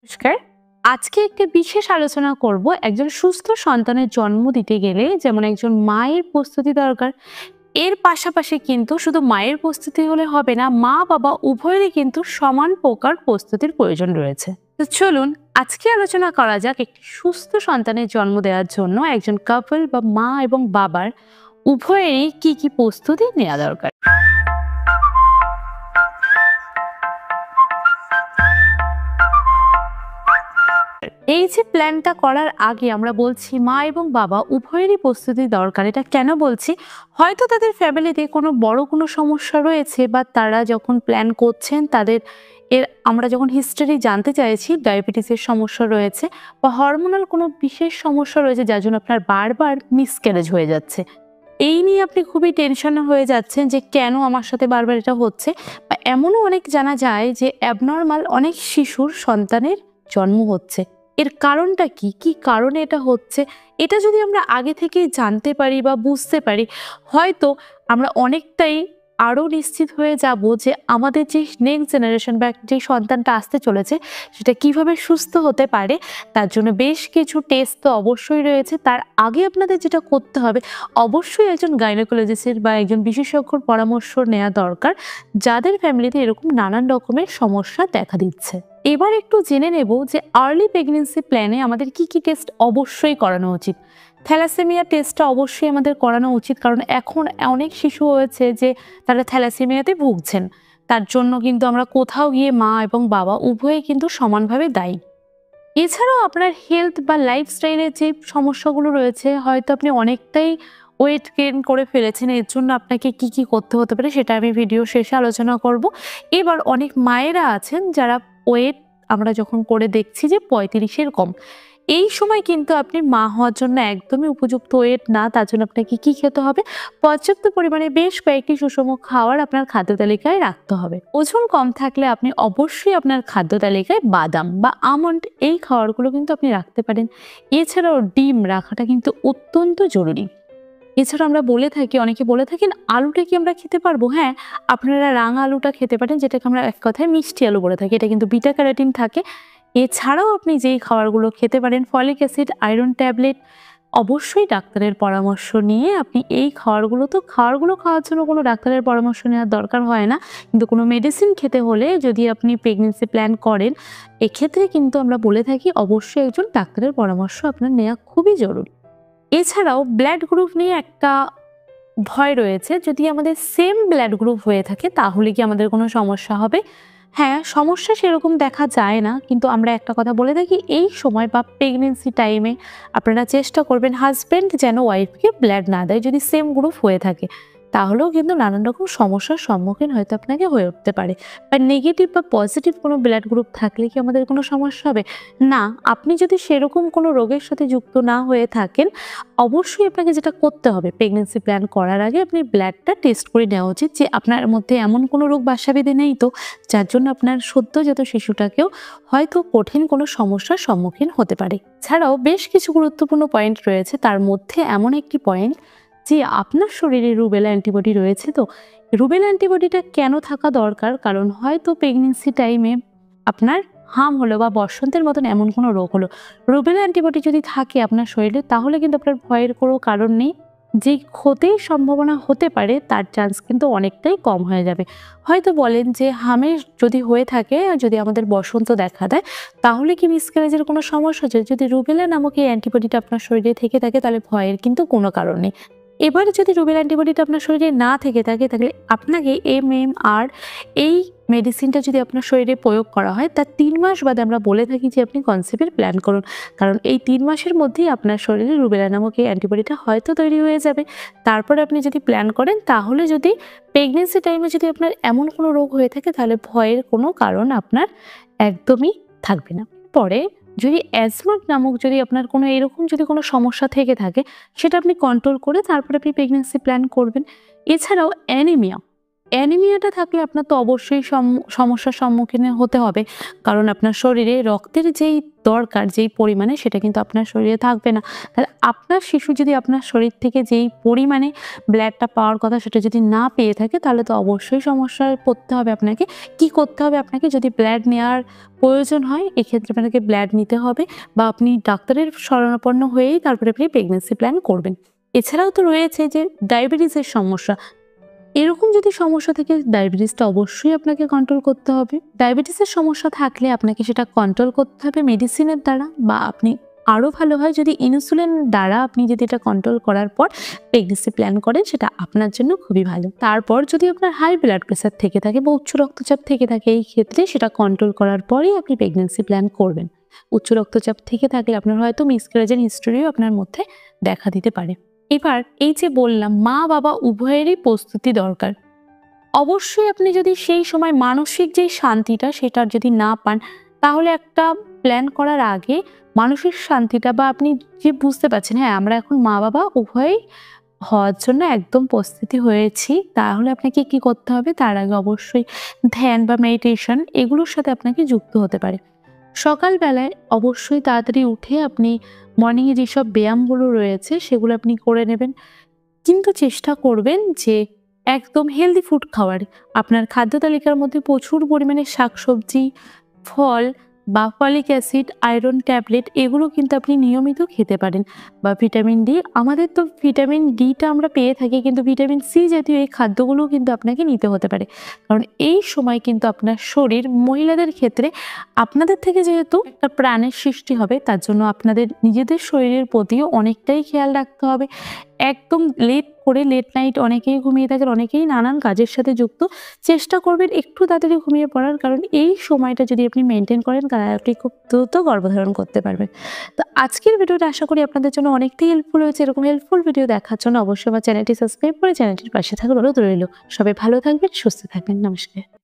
নমস্কার। আজকে একটা বিশেষ আলোচনা করব একজন সুস্থ সন্তানের জন্ম দিতে গেলে যেমন একজন মায়ের প্রস্তুতি দরকার, এর পাশাপাশি কিন্তু শুধু মায়ের প্রস্তুতি হলে হবে না, মা বাবা উভয়েরই কিন্তু সমান প্রকার প্রস্তুতির প্রয়োজন রয়েছে। তো চলুন আজকে আলোচনা করা যাক একটি সুস্থ সন্তানের জন্ম দেওয়ার জন্য একজন কাপল বা মা এবং বাবার উভয়েরই কি কি প্রস্তুতি নেওয়া দরকার। এই যে প্ল্যানটা করার আগে আমরা বলছি মা এবং বাবা উভয়েরই প্রস্তুতি দরকার। এটা কেন বলছি? হয়তো তাদের ফ্যামিলিতে কোনো বড় কোনো সমস্যা রয়েছে, বা তারা যখন প্ল্যান করছেন তাদের আমরা যখন হিস্ট্রি জানতে চাইছি ডায়াবেটিসের সমস্যা রয়েছে বা হরমোনাল কোনো বিশেষ সমস্যা রয়েছে যার জন্য আপনার বারবার মিসক্যারেজ হয়ে যাচ্ছে। এই নিয়ে আপনি খুবই টেনশনে হয়ে যাচ্ছেন যে কেন আমার সাথে বারবার এটা হচ্ছে। বা এমনও অনেক জানা যায় যে অ্যাবনর্মাল অনেক শিশুর সন্তানের জন্ম হচ্ছে। এর কারণটা কি? কি কারণে এটা হচ্ছে? এটা যদি আমরা আগে থেকেই জানতে পারি বা বুঝতে পারি, হয়তো আমরা অনেকটাই আরও নিশ্চিত হয়ে যাব যে আমাদের যে নেক্সট জেনারেশন বা যে সন্তানটা আসতে চলেছে সেটা কিভাবে সুস্থ হতে পারে। তার জন্য বেশ কিছু টেস্ট তো অবশ্যই রয়েছে। তার আগে আপনাদের যেটা করতে হবে, অবশ্যই একজন গাইনোকোলজিস্টের বা একজন বিশেষজ্ঞর পরামর্শ নেওয়া দরকার, যাদের ফ্যামিলিতে এরকম নানান রকমের সমস্যা দেখা দিচ্ছে। এবার একটু জেনে নেব যে আর্লি প্রেগনেন্সি প্ল্যানে আমাদের কি কি টেস্ট অবশ্যই করানো উচিত। থ্যালাসেমিয়া টেস্টটা অবশ্যই আমাদের করানো উচিত, কারণ এখন অনেক শিশু হয়েছে যে তারা থ্যালাসেমিয়াতে ভুগছেন। তার জন্য কিন্তু আমরা কোথাও গিয়ে মা এবং বাবা উভয়ে কিন্তু সমানভাবে দায়ী। এছাড়াও আপনার হেলথ বা লাইফস্টাইলের যে সমস্যাগুলো রয়েছে, হয়তো আপনি অনেকটাই ওয়েট গেইন করে ফেলেছেন, এর জন্য আপনাকে কি কি করতে হতে পারে সেটা আমি ভিডিও শেষে আলোচনা করব। এবার অনেক মায়েরা আছেন যারা ওয়েট আমরা যখন করে দেখছি যে 35-এর কম, এই সময় কিন্তু আপনি মা হওয়ার জন্য একদমই উপযুক্ত ওয়েট না। তার জন্য আপনাকে কি খেতে হবে? পর্যাপ্ত পরিমাণে বেশ কয়েকটি সুষম খাবার আপনার খাদ্য তালিকায় রাখতে হবে। ওজন কম থাকলে আপনি অবশ্যই আপনার খাদ্য তালিকায় বাদাম বা আমন্ড এই খাবারগুলো কিন্তু আপনি রাখতে পারেন। এছাড়াও ডিম রাখাটা কিন্তু অত্যন্ত জরুরি। এছাড়া আমরা বলে থাকি, অনেকে বলে থাকেন আলুটা কি আমরা খেতে পারবো? হ্যাঁ, আপনারা রাঙা আলুটা খেতে পারেন, যেটাকে আমরা এক কথায় মিষ্টি আলু বলে থাকি। এটা কিন্তু বিটা ক্যারোটিন থাকে। এছাড়াও আপনি যেই খাবারগুলো খেতে পারেন, ফলিক অ্যাসিড, আয়রন ট্যাবলেট, অবশ্যই ডাক্তারের পরামর্শ নিয়ে আপনি এই খাবারগুলো খাওয়ার জন্য কোনো ডাক্তারের পরামর্শ নেওয়ার দরকার হয় না। কিন্তু কোনো মেডিসিন খেতে হলে যদি আপনি প্রেগনেন্সি প্ল্যান করেন, এক্ষেত্রে কিন্তু আমরা বলে থাকি অবশ্যই একজন ডাক্তারের পরামর্শ আপনার নেওয়া খুবই জরুরি। এছাড়াও ব্লাড গ্রুপ নিয়ে একটা ভয় রয়েছে, যদি আমাদের সেম ব্লাড গ্রুপ হয়ে থাকে তাহলে কি আমাদের কোনো সমস্যা হবে? হ্যাঁ, সমস্যা সেরকম দেখা যায় না, কিন্তু আমরা একটা কথা বলে থাকি, এই সময় বা প্রেগনেন্সি টাইমে আপনারা চেষ্টা করবেন হাজব্যান্ড যেন ওয়াইফকে ব্লাড না দেয় যদি সেম গ্রুপ হয়ে থাকে। তাহলেও কিন্তু নানান রকম সমস্যার সম্মুখীন হয়তো আপনাকে হয়ে উঠতে পারে। বা নেগেটিভ বা পজিটিভ কোনো ব্লাড গ্রুপ থাকলে কি আমাদের কোনো সমস্যা হবে? না, আপনি যদি সেরকম কোনো রোগের সাথে যুক্ত না হয়ে থাকেন, অবশ্যই আপনাকে যেটা করতে হবে, প্রেগনেন্সি প্ল্যান করার আগে আপনি ব্লাডটা টেস্ট করে নেওয়া উচিত যে আপনার মধ্যে এমন কোনো রোগ বাসা বেঁধে নেই তো, যার জন্য আপনার সদ্যজাত শিশুটাকেও হয়তো কঠিন কোনো সমস্যার সম্মুখীন হতে পারে। ছাড়াও বেশ কিছু গুরুত্বপূর্ণ পয়েন্ট রয়েছে, তার মধ্যে এমন একটি পয়েন্ট যে আপনার শরীরে রুবেলা অ্যান্টিবডি রয়েছে। তো রুবেলা অ্যান্টিবডিটা কেন থাকা দরকার? কারণ হয়তো প্রেগনেন্সি টাইমে আপনার হাম হলো বা বসন্তের মতন এমন কোনো রোগ হলো, রুবেলা অ্যান্টিবডি যদি থাকে আপনার শরীরে, তাহলে কিন্তু আপনার ভয়ের কোনো কারণ নেই। যে ক্ষতির সম্ভাবনা হতে পারে তার চান্স কিন্তু অনেকটাই কম হয়ে যাবে। হয়তো বলেন যে হামের যদি হয়ে থাকে, যদি আমাদের বসন্ত দেখা দেয়, তাহলে কি মিসক্যারেজের কোনো সমস্যা হচ্ছে? যদি রুবেলা নামক এই অ্যান্টিবডিটা আপনার শরীরে থেকে থাকে তাহলে ভয়ের কিন্তু কোনো কারণ নেই। এবারে যদি রুবেলা অ্যান্টিবডিটা আপনার শরীরে না থেকে থাকে, তাহলে আপনাকে MMR এই মেডিসিনটা যদি আপনার শরীরে প্রয়োগ করা হয়, তার 3 মাস বাদে আমরা বলে থাকি যে আপনি কনসেপ্টের প্ল্যান করুন। কারণ এই 3 মাসের মধ্যেই আপনার শরীরে রুবেলা নামক এই অ্যান্টিবডিটা হয়তো তৈরি হয়ে যাবে। তারপরে আপনি যদি প্ল্যান করেন, তাহলে যদি প্রেগনেন্সি টাইমে যদি আপনার এমন কোনো রোগ হয়ে থাকে, তাহলে ভয়ের কোনো কারণ আপনার একদমই থাকবে না। পরে যদি অ্যাজমা নামক যদি আপনার কোনো এরকম যদি কোনো সমস্যা থেকে থাকে, সেটা আপনি কন্ট্রোল করে তারপরে আপনি প্রেগনেন্সি প্ল্যান করবেন। এছাড়াও অ্যানিমিয়াটা থাকলে আপনার তো অবশ্যই সমস্যার সম্মুখীন হতে হবে, কারণ আপনার শরীরে রক্তের যেই দরকার যেই পরিমাণে সেটা কিন্তু আপনার শরীরে থাকবে না। তাহলে আপনার শিশু যদি আপনার শরীর থেকে যেই পরিমাণে ব্লাডটা পাওয়ার কথা সেটা যদি না পেয়ে থাকে, তাহলে তো অবশ্যই সমস্যায় পড়তে হবে আপনাকে। কি করতে হবে আপনাকে? যদি ব্লাড নেওয়ার প্রয়োজন হয়, এক্ষেত্রে আপনাকে ব্লাড নিতে হবে, বা আপনি ডাক্তারের শরণাপন্ন হয়েই তারপরে আপনি প্রেগন্যান্সি প্ল্যান করবেন। এছাড়াও তো রয়েছে যে ডায়াবেটিসের সমস্যা। এরকম যদি সমস্যা থাকে, ডায়াবেটিসটা অবশ্যই আপনাকে কন্ট্রোল করতে হবে। ডায়াবেটিসের সমস্যা থাকলে আপনাকে সেটা কন্ট্রোল করতে হবে মেডিসিনের দ্বারা, বা আপনি আরও ভালো হয় যদি ইনসুলিন দ্বারা আপনি যদি এটা কন্ট্রোল করার পর প্রেগন্যান্সি প্ল্যান করেন, সেটা আপনার জন্য খুবই ভালো। তারপর যদি আপনার হাই ব্লাড প্রেশার থেকে থাকে বা উচ্চ রক্তচাপ থেকে থাকে, এই ক্ষেত্রে সেটা কন্ট্রোল করার পরেই আপনি প্রেগন্যান্সি প্ল্যান করবেন। উচ্চ রক্তচাপ থেকে থাকলে আপনার হয়তো মিসক্যারেজের হিস্ট্রিও আপনার মধ্যে দেখা দিতে পারে। এবার এই যে বললাম, মা বাবা উভয়েরই প্রস্তুতি দরকার। অবশ্যই আপনি যদি সেই সময় মানসিক যেই শান্তিটা সেটা যদি না পান, তাহলে একটা প্ল্যান করার আগে মানসিক শান্তিটা, বা আপনি যে বুঝতে পারছেন হ্যাঁ আমরা এখন মা বাবা উভয়ই হওয়ার জন্য একদম প্রস্তুতি হয়েছি, তাহলে আপনাকে কি করতে হবে? তার আগে অবশ্যই ধ্যান বা মেডিটেশন এগুলোর সাথে আপনাকে যুক্ত হতে পারে। সকালবেলায় অবশ্যই তাড়াতাড়ি উঠে আপনি মর্নিংয়ে যেসব ব্যায়ামগুলো রয়েছে সেগুলো আপনি করে নেবেন, কিন্তু চেষ্টা করবেন যে একদম হেলদি ফুড খাওয়ার। আপনার খাদ্য তালিকার মধ্যে প্রচুর পরিমাণে শাকসবজি, ফল বা ফলিক অ্যাসিড, আয়রন ট্যাবলেট এগুলো কিন্তু আপনি নিয়মিত খেতে পারেন। বা ভিটামিন ডি, আমাদের তো ভিটামিন ডিটা আমরা পেয়ে থাকি, কিন্তু ভিটামিন সি জাতীয় এই খাদ্যগুলোও কিন্তু আপনাকে নিতে হতে পারে। কারণ এই সময় কিন্তু আপনার শরীর, মহিলাদের ক্ষেত্রে আপনাদের থেকে যেহেতু একটা প্রাণের সৃষ্টি হবে, তার জন্য আপনাদের নিজেদের শরীরের প্রতিও অনেকটাই খেয়াল রাখতে হবে। একদম লেট নাইট অনেকেই ঘুমিয়ে থাকেন, অনেকেই নানান কাজের সাথে যুক্ত। চেষ্টা করবেন একটু তাড়াতাড়ি ঘুমিয়ে পড়ার, কারণ এই সময়টা যদি আপনি মেনটেন করেন, তাহলে আপনি খুব দ্রুত গর্ভধারণ করতে পারবেন। তো আজকের ভিডিওটা আশা করি আপনাদের জন্য অনেকটাই হেল্পফুল হয়েছে। এরকম হেল্পফুল ভিডিও দেখার জন্য অবশ্যই আমার চ্যানেলটি সাবস্ক্রাইব করে চ্যানেলটির পাশে থাকার অনুরোধ রইল। সবাই ভালো থাকবেন, সুস্থ থাকবেন। নমস্কার।